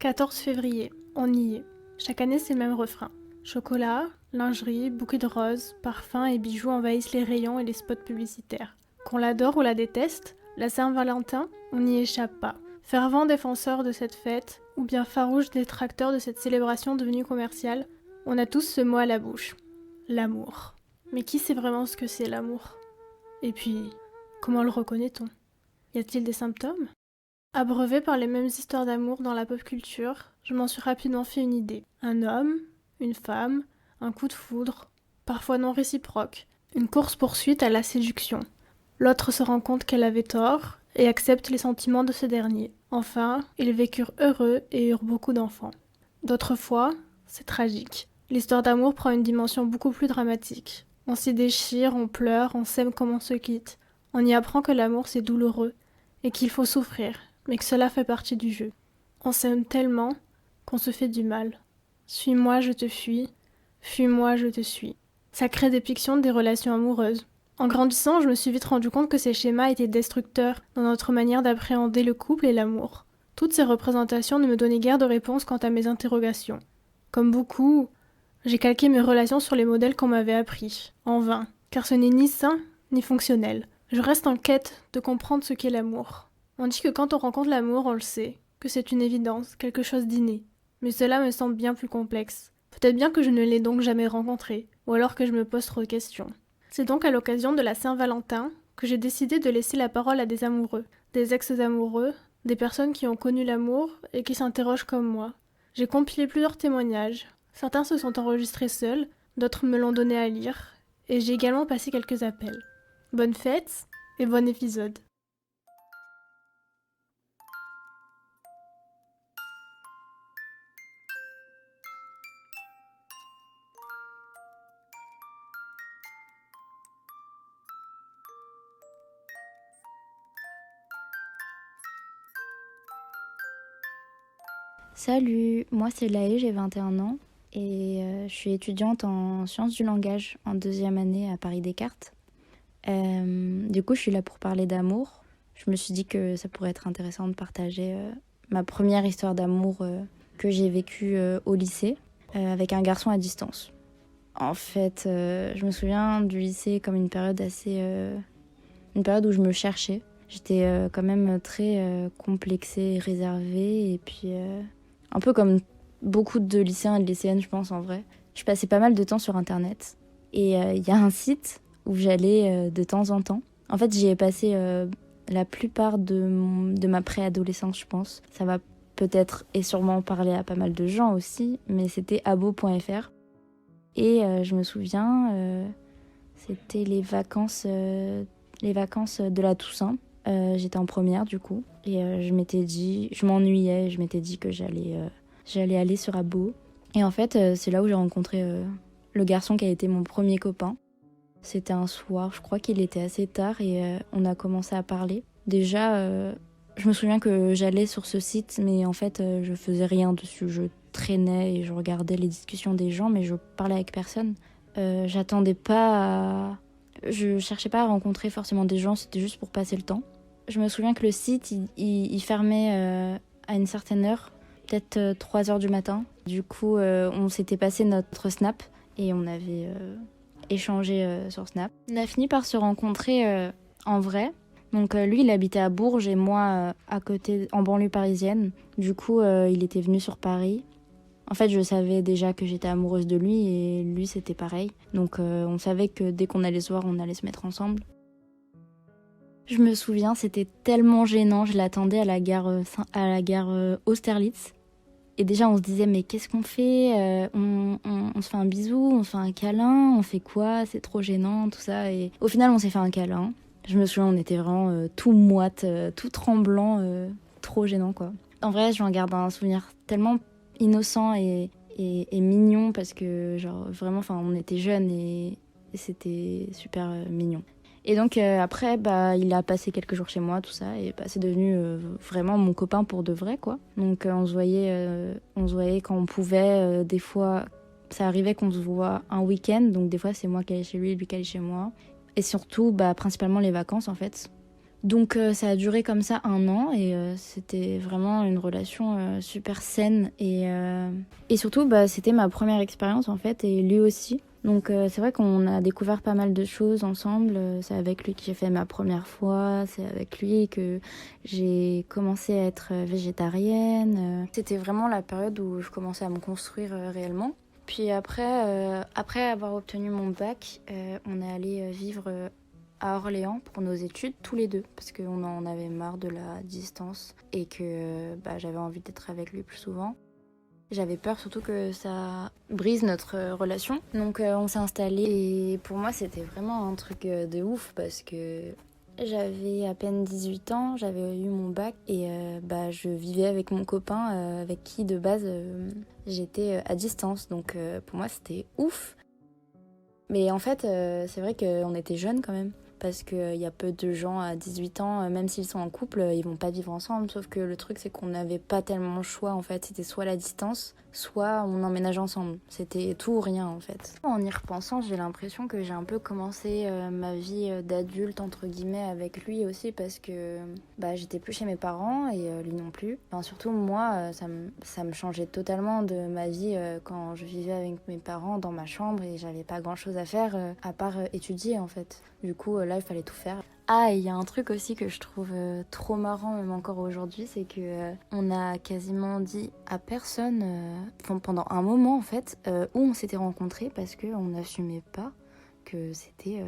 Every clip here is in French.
14 février, on y est. Chaque année, c'est le même refrain. Chocolat, lingerie, bouquets de roses, parfums et bijoux envahissent les rayons et les spots publicitaires. Qu'on l'adore ou la déteste, la Saint-Valentin, on n'y échappe pas. Fervent défenseur de cette fête, ou bien farouche détracteur de cette célébration devenue commerciale, on a tous ce mot à la bouche. L'amour. Mais qui sait vraiment ce que c'est l'amour ? Et puis, comment le reconnaît-on ? Y a-t-il des symptômes ? Abreuvé par les mêmes histoires d'amour dans la pop culture, je m'en suis rapidement fait une idée. Un homme, une femme, un coup de foudre, parfois non réciproque, une course-poursuite à la séduction. L'autre se rend compte qu'elle avait tort et accepte les sentiments de ce dernier. Enfin, ils vécurent heureux et eurent beaucoup d'enfants. D'autres fois, c'est tragique. L'histoire d'amour prend une dimension beaucoup plus dramatique. On s'y déchire, on pleure, on s'aime comme on se quitte. On y apprend que l'amour c'est douloureux et qu'il faut souffrir, mais que cela fait partie du jeu. On s'aime tellement qu'on se fait du mal. Suis-moi, je te fuis. Fuis-moi, je te suis. Sacrée dépiction des relations amoureuses. En grandissant, je me suis vite rendu compte que ces schémas étaient destructeurs dans notre manière d'appréhender le couple et l'amour. Toutes ces représentations ne me donnaient guère de réponse quant à mes interrogations. Comme beaucoup, j'ai calqué mes relations sur les modèles qu'on m'avait appris. En vain, car ce n'est ni sain ni fonctionnel. Je reste en quête de comprendre ce qu'est l'amour. On dit que quand on rencontre l'amour, on le sait, que c'est une évidence, quelque chose d'inné. Mais cela me semble bien plus complexe. Peut-être bien que je ne l'ai donc jamais rencontré, ou alors que je me pose trop de questions. C'est donc à l'occasion de la Saint-Valentin que j'ai décidé de laisser la parole à des amoureux, des ex-amoureux, des personnes qui ont connu l'amour et qui s'interrogent comme moi. J'ai compilé plusieurs témoignages. Certains se sont enregistrés seuls, d'autres me l'ont donné à lire, et j'ai également passé quelques appels. Bonne fête et bon épisode. Salut, moi c'est Laë, j'ai 21 ans et je suis étudiante en sciences du langage en 2e année à Paris Descartes. Du coup, je suis là pour parler d'amour. Je me suis dit que ça pourrait être intéressant de partager ma première histoire d'amour que j'ai vécue au lycée avec un garçon à distance. En fait, je me souviens du lycée comme une période une période où je me cherchais. J'étais quand même très complexée et réservée et puis un peu comme beaucoup de lycéens et de lycéennes, je pense, en vrai. Je passais pas mal de temps sur Internet. Et il y a un site où j'allais de temps en temps. En fait, j'y ai passé la plupart de ma préadolescence, je pense. Ça va peut-être et sûrement parler à pas mal de gens aussi, mais c'était abo.fr. Et je me souviens, c'était les vacances de la Toussaint. J'étais en première du coup et je m'ennuyais, je m'étais dit que j'allais aller sur Abo. Et en fait, c'est là où j'ai rencontré le garçon qui a été mon premier copain. C'était un soir, je crois qu'il était assez tard et on a commencé à parler. Déjà, je me souviens que j'allais sur ce site, mais en fait, je faisais rien dessus. Je traînais et je regardais les discussions des gens, mais je parlais avec personne. Je cherchais pas à rencontrer forcément des gens, c'était juste pour passer le temps. Je me souviens que le site, il fermait à une certaine heure, peut-être 3 heures du matin. Du coup, on s'était passé notre Snap et on avait échangé sur Snap. On a fini par se rencontrer en vrai. Donc lui, il habitait à Bourges et moi à côté, en banlieue parisienne. Du coup, il était venu sur Paris. En fait, je savais déjà que j'étais amoureuse de lui et lui, c'était pareil. Donc on savait que dès qu'on allait se voir, on allait se mettre ensemble. Je me souviens, c'était tellement gênant. Je l'attendais à la gare Austerlitz. Et déjà, on se disait, mais qu'est-ce qu'on fait on se fait un bisou, on se fait un câlin, on fait quoi? C'est trop gênant, tout ça. Et au final, on s'est fait un câlin. Je me souviens, on était vraiment tout moite, tout tremblant, trop gênant, quoi. En vrai, j'en garde un souvenir tellement innocent et mignon parce que, genre, vraiment, on était jeunes et c'était super mignon. Et donc après, il a passé quelques jours chez moi, tout ça, et c'est devenu vraiment mon copain pour de vrai, quoi. Donc on se voyait quand on pouvait. Des fois, ça arrivait qu'on se voit un week-end, donc des fois c'est moi qui allais chez lui, lui qui allait chez moi. Et surtout, principalement les vacances, en fait. Donc ça a duré comme ça 1 an et c'était vraiment une relation super saine et surtout c'était ma première expérience en fait et lui aussi. Donc c'est vrai qu'on a découvert pas mal de choses ensemble. C'est avec lui que j'ai fait ma première fois, c'est avec lui que j'ai commencé à être végétarienne. C'était vraiment la période où je commençais à me construire réellement. Puis après avoir obtenu mon bac, on est allé vivre à Orléans pour nos études, tous les deux, parce qu'on en avait marre de la distance et que j'avais envie d'être avec lui plus souvent. J'avais peur surtout que ça brise notre relation. Donc on s'est installés et pour moi c'était vraiment un truc de ouf parce que j'avais à peine 18 ans, j'avais eu mon bac et je vivais avec mon copain avec qui de base j'étais à distance. Donc pour moi c'était ouf. Mais en fait c'est vrai qu'on était jeunes quand même. Parce qu'il y a peu de gens à 18 ans, même s'ils sont en couple, ils vont pas vivre ensemble. Sauf que le truc, c'est qu'on n'avait pas tellement le choix, en fait. C'était soit la distance, soit on emménage ensemble. C'était tout ou rien, en fait. En y repensant, j'ai l'impression que j'ai un peu commencé ma vie d'adulte, entre guillemets, avec lui aussi. Parce que j'étais plus chez mes parents et lui non plus. Enfin, surtout, moi, ça me changeait totalement de ma vie quand je vivais avec mes parents dans ma chambre et j'avais pas grand-chose à faire à part étudier, en fait. Du coup, là, il fallait tout faire. Ah, et il y a un truc aussi que je trouve trop marrant, même encore aujourd'hui, c'est que on a quasiment dit à personne, pendant un moment en fait, où on s'était rencontrés parce qu'on n'assumait pas que c'était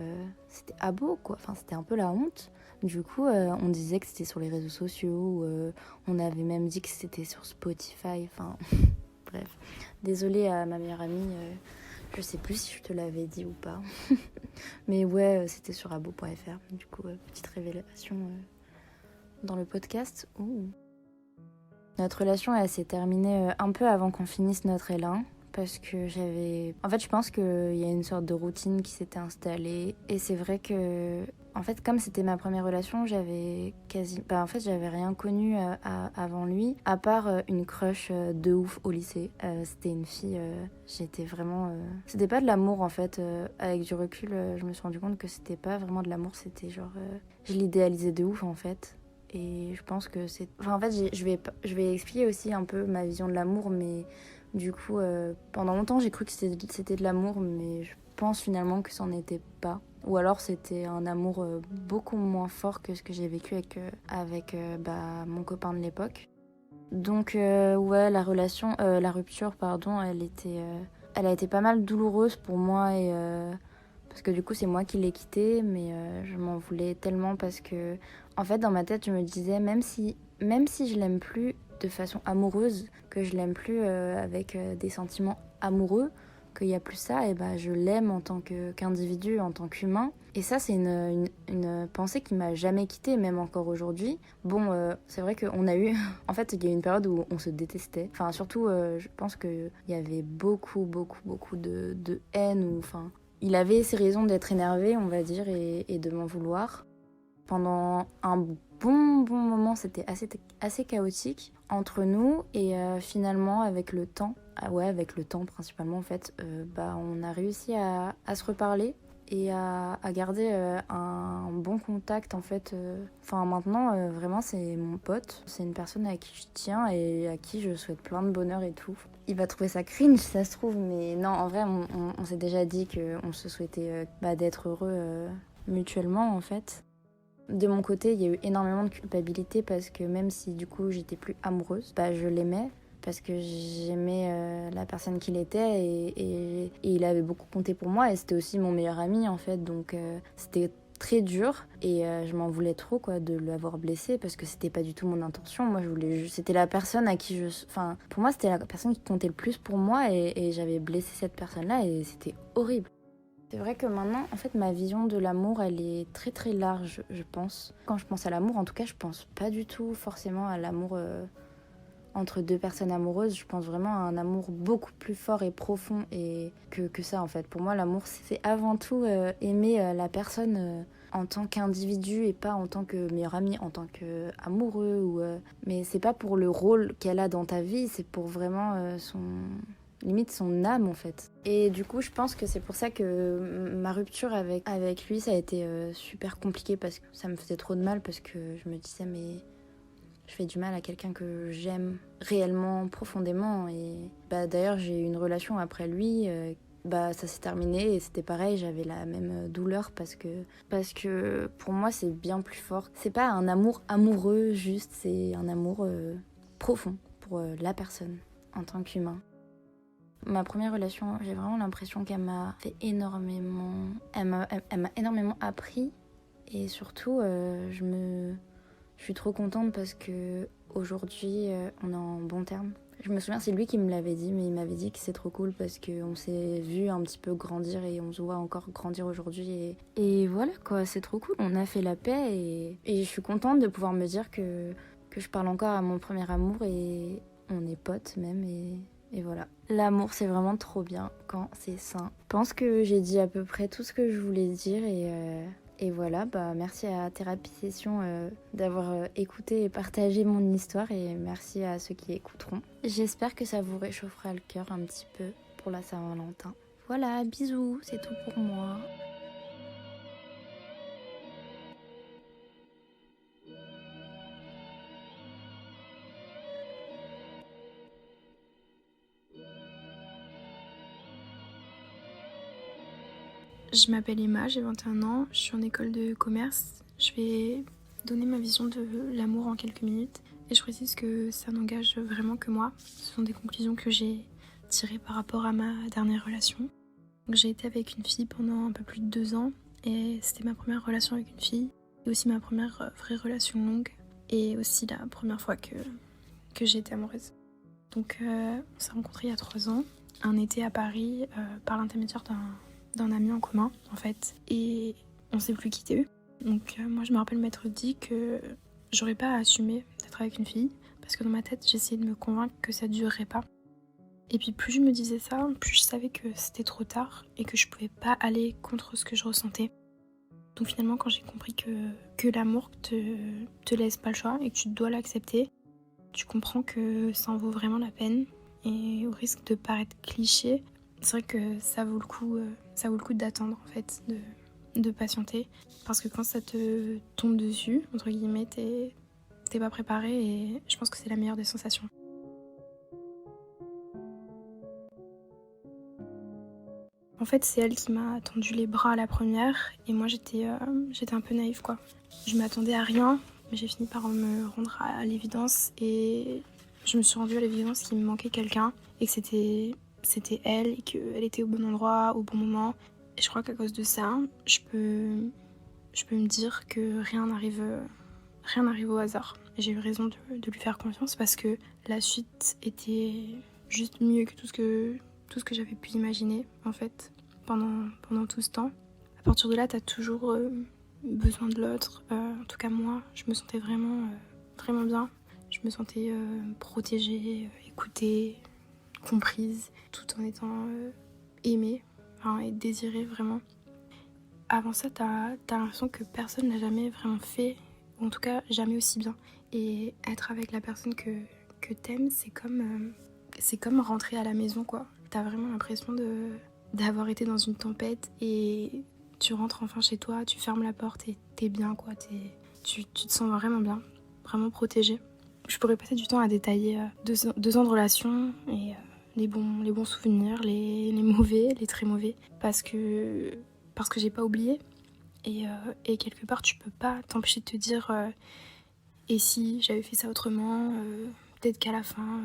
abo, quoi. Enfin, c'était un peu la honte. Du coup, on disait que c'était sur les réseaux sociaux, on avait même dit que c'était sur Spotify, enfin, bref. Désolée à ma meilleure amie. Je sais plus si je te l'avais dit ou pas. Mais ouais, c'était sur abo.fr. Du coup, petite révélation dans le podcast. Ouh. Notre relation, elle s'est terminée un peu avant qu'on finisse notre L1. Parce que En fait, je pense qu'il y a une sorte de routine qui s'était installée. Et c'est vrai que... En fait, comme c'était ma première relation, j'avais j'avais rien connu avant lui, à part une crush de ouf au lycée. C'était une fille, j'étais vraiment... C'était pas de l'amour, en fait. Avec du recul, je me suis rendu compte que c'était pas vraiment de l'amour, c'était genre... Je l'idéalisais de ouf, en fait. Et je pense que c'est... Enfin, en fait, je vais expliquer aussi un peu ma vision de l'amour, mais du coup, pendant longtemps, j'ai cru que c'était de l'amour, mais je pense finalement que c'en était pas. Ou alors c'était un amour beaucoup moins fort que ce que j'ai vécu avec mon copain de l'époque. Donc ouais, la rupture, pardon, elle a été pas mal douloureuse pour moi et parce que du coup c'est moi qui l'ai quitté, mais je m'en voulais tellement parce que en fait dans ma tête je me disais même si je l'aime plus de façon amoureuse, que je l'aime plus avec des sentiments amoureux, qu'il y a plus ça, et je l'aime en tant qu'individu, en tant qu'humain. Et ça, c'est une pensée qui m'a jamais quittée, même encore aujourd'hui. Bon, c'est vrai qu'on a eu... En fait, il y a eu une période où on se détestait. Enfin, surtout, je pense qu'il y avait beaucoup de haine. Enfin, il avait ses raisons d'être énervé, on va dire, et de m'en vouloir. Pendant un bon moment, c'était assez chaotique entre nous. Et finalement, avec le temps... avec le temps principalement en fait, on a réussi à se reparler et à garder un bon contact en fait. Enfin maintenant vraiment c'est mon pote, c'est une personne à qui je tiens et à qui je souhaite plein de bonheur et tout. Il va trouver ça cringe ça se trouve, mais non en vrai on s'est déjà dit qu'on se souhaitait d'être heureux mutuellement en fait. De mon côté il y a eu énormément de culpabilité parce que même si du coup j'étais plus amoureuse, je l'aimais. Parce que j'aimais la personne qu'il était et il avait beaucoup compté pour moi et c'était aussi mon meilleur ami en fait, donc c'était très dur et je m'en voulais trop quoi de l'avoir blessé parce que c'était pas du tout mon intention. Moi c'était la personne à qui pour moi c'était la personne qui comptait le plus pour moi et j'avais blessé cette personne là et c'était horrible. C'est vrai que maintenant, en fait, ma vision de l'amour, elle est très très large, je pense. Quand je pense à l'amour, en tout cas, je pense pas du tout forcément à l'amour entre deux personnes amoureuses. Je pense vraiment à un amour beaucoup plus fort et profond et que ça, en fait. Pour moi, l'amour, c'est avant tout aimer la personne en tant qu'individu et pas en tant que meilleur ami, en tant qu'amoureux. Mais c'est pas pour le rôle qu'elle a dans ta vie, c'est pour vraiment limite son âme en fait. Et du coup je pense que c'est pour ça que ma rupture avec lui ça a été super compliqué parce que ça me faisait trop de mal parce que je me disais mais je fais du mal à quelqu'un que j'aime réellement, profondément. Et d'ailleurs j'ai eu une relation après lui, ça s'est terminé et c'était pareil, j'avais la même douleur parce que pour moi c'est bien plus fort. C'est pas un amour amoureux juste, c'est un amour profond pour la personne en tant qu'humain. Ma première relation, j'ai vraiment l'impression qu'elle m'a fait énormément... Elle m'a énormément appris. Et surtout, je suis trop contente parce que aujourd'hui, on est en bon terme. Je me souviens, c'est lui qui me l'avait dit, mais il m'avait dit que c'est trop cool parce qu'on s'est vu un petit peu grandir et on se voit encore grandir aujourd'hui. Et voilà, quoi, c'est trop cool. On a fait la paix et je suis contente de pouvoir me dire que je parle encore à mon premier amour et on est potes même. Et voilà. L'amour, c'est vraiment trop bien quand c'est sain. Je pense que j'ai dit à peu près tout ce que je voulais dire et voilà, merci à Thérapie Session d'avoir écouté et partagé mon histoire et merci à ceux qui écouteront. J'espère que ça vous réchauffera le cœur un petit peu pour la Saint-Valentin. Voilà, bisous, c'est tout pour moi. Je m'appelle Emma, j'ai 21 ans, je suis en école de commerce. Je vais donner ma vision de l'amour en quelques minutes. Et je précise que ça n'engage vraiment que moi. Ce sont des conclusions que j'ai tirées par rapport à ma dernière relation. Donc, j'ai été avec une fille pendant un peu plus de 2 ans. Et c'était ma première relation avec une fille. Et aussi ma première vraie relation longue. Et aussi la première fois que j'ai été amoureuse. Donc on s'est rencontrés il y a 3 ans. Un été à Paris par l'intermédiaire d'un ami en commun en fait, et on s'est plus quitté. Donc moi je me rappelle m'être dit que j'aurais pas à assumer d'être avec une fille parce que dans ma tête j'essayais de me convaincre que ça durerait pas. Et puis plus je me disais ça, plus je savais que c'était trop tard et que je pouvais pas aller contre ce que je ressentais. Donc finalement quand j'ai compris que l'amour te laisse pas le choix et que tu dois l'accepter, tu comprends que ça en vaut vraiment la peine. Et au risque de paraître cliché, c'est vrai que ça vaut le coup d'attendre en fait, de patienter. Parce que quand ça te tombe dessus, entre guillemets, t'es pas préparé et je pense que c'est la meilleure des sensations. En fait, c'est elle qui m'a tendu les bras à la première et moi j'étais un peu naïve quoi. Je m'attendais à rien, mais j'ai fini par me rendre à l'évidence et je me suis rendue à l'évidence qu'il me manquait quelqu'un et que c'était elle et qu'elle était au bon endroit, au bon moment. Et je crois qu'à cause de ça, je peux me dire que rien n'arrive au hasard. Et j'ai eu raison de lui faire confiance parce que la suite était juste mieux que tout ce que j'avais pu imaginer en fait pendant tout ce temps. À partir de là, t'as toujours besoin de l'autre. En tout cas moi, je me sentais vraiment bien. Je me sentais protégée, écoutée, comprise, tout en étant aimée et désirée vraiment. Avant ça, t'as l'impression que personne n'a jamais vraiment fait, ou en tout cas jamais aussi bien. Et être avec la personne que t'aimes, c'est comme rentrer à la maison quoi. T'as vraiment l'impression d'avoir été dans une tempête et tu rentres enfin chez toi, tu fermes la porte et t'es bien quoi. Tu te sens vraiment bien, vraiment protégée. Je pourrais passer du temps à détailler 2 ans de relation et les bons souvenirs, les mauvais, les très mauvais, parce que j'ai pas oublié. Et quelque part, tu peux pas t'empêcher de te dire et si j'avais fait ça autrement, peut-être qu'à la fin,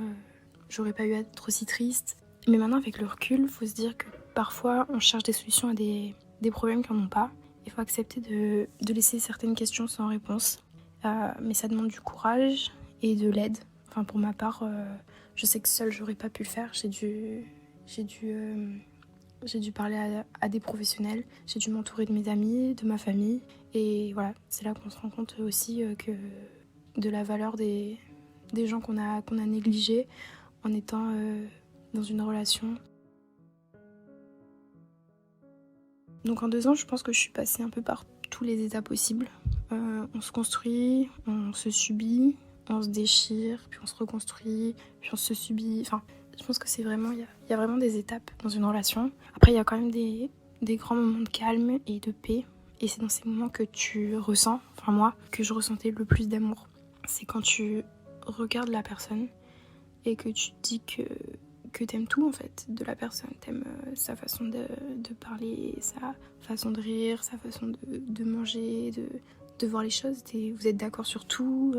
j'aurais pas eu à être aussi triste. Mais maintenant, avec le recul, faut se dire que parfois, on cherche des solutions à des problèmes qui n'en ont pas. Il faut accepter de laisser certaines questions sans réponse. Mais ça demande du courage et de l'aide. Enfin, pour ma part, je sais que seule, j'aurais pas pu le faire. J'ai dû parler à des professionnels. J'ai dû m'entourer de mes amis, de ma famille. Et voilà, c'est là qu'on se rend compte aussi que de la valeur des gens qu'on a négligés en étant dans une relation. Donc en 2 ans, je pense que je suis passée un peu par tous les états possibles. On se construit, on se subit, on se déchire, puis on se reconstruit, puis on se subit. Enfin, Je pense que c'est vraiment, il y a vraiment des étapes dans une relation. Après, il y a quand même des grands moments de calme et de paix. Et c'est dans ces moments que tu ressens, enfin moi, que je ressentais le plus d'amour. C'est quand tu regardes la personne et que tu te dis que t'aimes tout en fait de la personne. T'aimes sa façon de parler, sa façon de rire, sa façon de manger, de voir les choses. Vous êtes d'accord sur tout.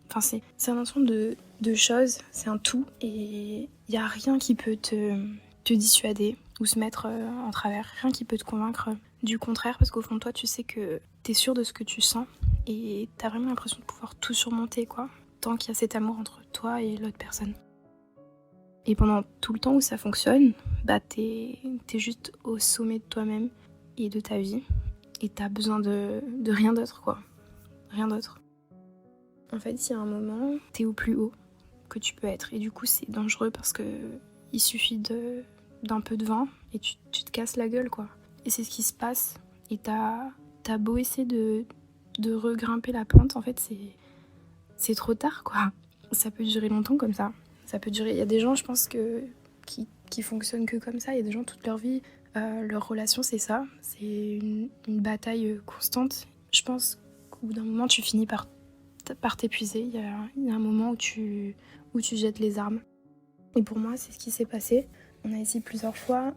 Enfin, c'est un ensemble de choses, c'est un tout. Et il n'y a rien qui peut te dissuader ou se mettre en travers. Rien qui peut te convaincre du contraire, parce qu'au fond de toi, tu sais que t'es sûr de ce que tu sens et t'as vraiment l'impression de pouvoir tout surmonter, quoi. Tant qu'il y a cet amour entre toi et l'autre personne. Et pendant tout le temps où ça fonctionne, bah t'es juste au sommet de toi-même et de ta vie. Et t'as besoin de rien d'autre, quoi. Rien d'autre. En fait, il y a un moment, t'es au plus haut que tu peux être. Et du coup, c'est dangereux parce que il suffit d'un peu de vent et tu te casses la gueule, quoi. Et c'est ce qui se passe. Et t'as beau essayer de regrimper la pente, en fait, c'est trop tard, quoi. Ça peut durer longtemps comme ça. Ça peut durer. Il y a des gens, je pense, qui fonctionnent que comme ça. Il y a des gens, toute leur vie, leur relation, c'est ça. C'est une bataille constante. Je pense qu'au bout d'un moment, tu finis par t'épuiser. Il y a un moment où tu jettes les armes. Et pour moi, c'est ce qui s'est passé. On a essayé plusieurs fois,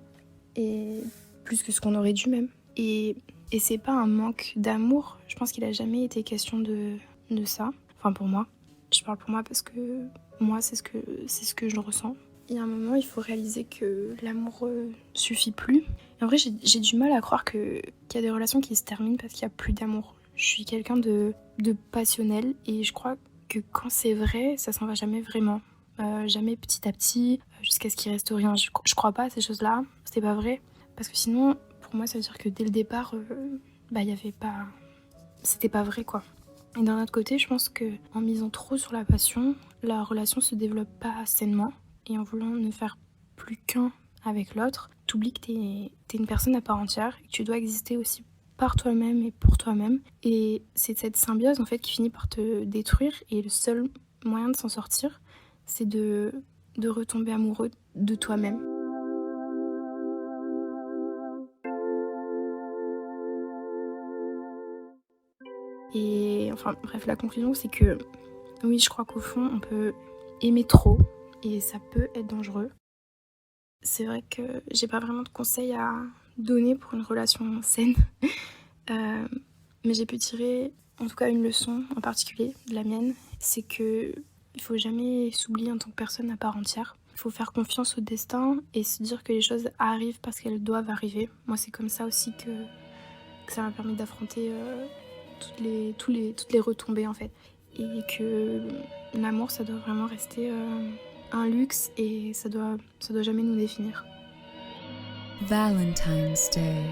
et plus que ce qu'on aurait dû même. Et c'est pas un manque d'amour. Je pense qu'il a jamais été question de ça. Enfin, pour moi. Je parle pour moi parce que moi, c'est ce que je ressens. Il y a un moment, il faut réaliser que l'amour suffit plus. Et en vrai, j'ai du mal à croire qu'il y a des relations qui se terminent parce qu'il n'y a plus d'amour. Je suis quelqu'un de passionnel et je crois que quand c'est vrai, ça s'en va jamais vraiment. Jamais petit à petit, jusqu'à ce qu'il reste rien. Je crois pas à ces choses-là, c'est pas vrai. Parce que sinon, pour moi, ça veut dire que dès le départ, il y avait pas... C'était pas vrai, quoi. Et d'un autre côté, je pense qu'en misant trop sur la passion, la relation se développe pas sainement. Et en voulant ne faire plus qu'un avec l'autre, t'oublies que t'es une personne à part entière et que tu dois exister aussi par toi-même et pour toi-même. Et c'est cette symbiose, en fait, qui finit par te détruire. Et le seul moyen de s'en sortir, c'est de retomber amoureux de toi-même. Et enfin, bref, la conclusion, c'est que oui, je crois qu'au fond, on peut aimer trop et ça peut être dangereux. C'est vrai que j'ai pas vraiment de conseils à donner pour une relation saine, mais j'ai pu tirer en tout cas une leçon en particulier de la mienne, c'est que il faut jamais s'oublier en tant que personne à part entière. Il faut faire confiance au destin et se dire que les choses arrivent parce qu'elles doivent arriver. Moi, c'est comme ça aussi que ça m'a permis d'affronter toutes les retombées en fait. Et que l'amour, ça doit vraiment rester un luxe et ça doit jamais nous définir. Valentine's Day.